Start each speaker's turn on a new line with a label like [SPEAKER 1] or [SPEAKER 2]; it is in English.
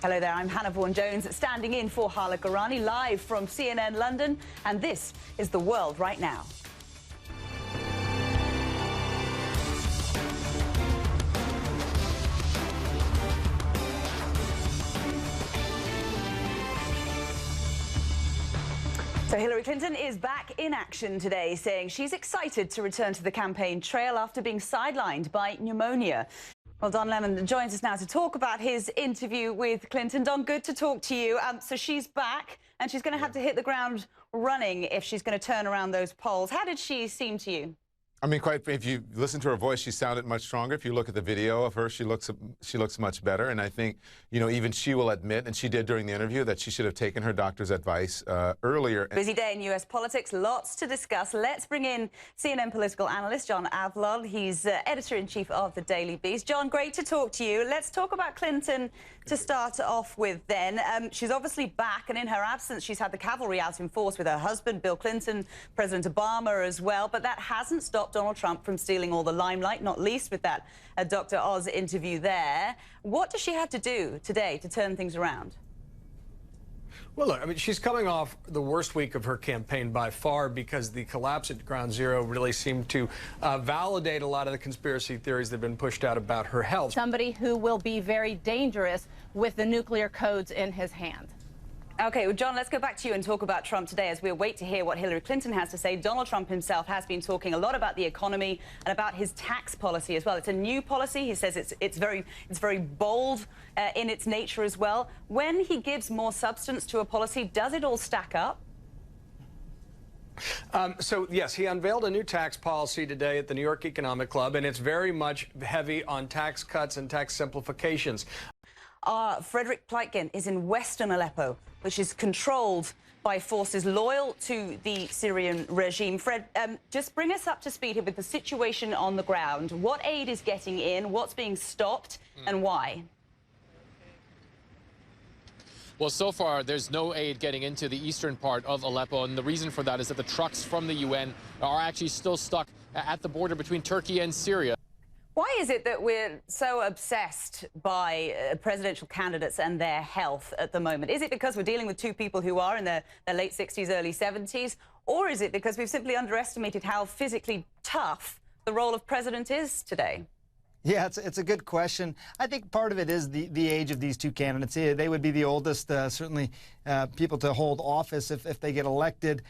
[SPEAKER 1] Hello there, I'm Hannah Vaughan-Jones, standing in for Hala Garani, live from CNN London, and this is The World Right Now. So Hillary Clinton is back in action today, saying she's excited to return to the campaign trail after being sidelined by pneumonia. Well, Don Lemon joins us now to talk about his interview with Clinton. Don, good to talk to you. So she's back, and she's going to have to hit the ground running if she's going to turn around those polls. How did she seem to you?
[SPEAKER 2] I mean, if you listen to her voice, she sounded much stronger. If you look at the video of her, she looks much better. And I think, you know, even she will admit, and she did during the interview, that she should have taken her doctor's advice earlier.
[SPEAKER 1] Busy day in U.S. politics, lots to discuss. Let's bring in CNN political analyst John Avlon. He's editor-in-chief of the Daily Beast. John, great to talk to you. Let's talk about Clinton to start off with then. She's obviously back, and in her absence, she's had the cavalry out in force with her husband, Bill Clinton, President Obama as well. But that hasn't stopped Donald Trump from stealing all the limelight, not least with that Dr. Oz interview there. What does she have to do today to turn things around?
[SPEAKER 3] Well, look, I mean, she's coming off the worst week of her campaign by far because the collapse at Ground Zero really seemed to validate a lot of the conspiracy theories that have been pushed out about her health.
[SPEAKER 4] Somebody who will be very dangerous with the nuclear codes in his hand.
[SPEAKER 1] OK, well, John, let's go back to you and talk about Trump today as we wait to hear what Hillary Clinton has to say. Donald Trump himself has been talking a lot about the economy and about his tax policy as well. It's a new policy. He says it's very bold in its nature as well. When he gives more substance to a policy, does it all stack up?
[SPEAKER 3] So, yes, he unveiled a new tax policy today at the New York Economic Club, and it's very much heavy on tax cuts and tax simplifications.
[SPEAKER 1] Frederick Pleitgen is in western Aleppo, which is controlled by forces loyal to the Syrian regime. Fred, just bring us up to speed here with the situation on the ground. What aid is getting in, what's being stopped, and why?
[SPEAKER 5] Well, so far, there's no aid getting into the eastern part of Aleppo, and the reason for that is that the trucks from the UN are actually still stuck at the border between Turkey and Syria.
[SPEAKER 1] Why is it that we're so obsessed by presidential candidates and their health at the moment? Is it because we're dealing with two people who are in their late 60s, early 70s? Or is it because we've simply underestimated how physically tough the role of president is today?
[SPEAKER 6] Yeah, it's a good question. I think part of it is the age of these two candidates. They would be the oldest, certainly, people to hold office if they get elected.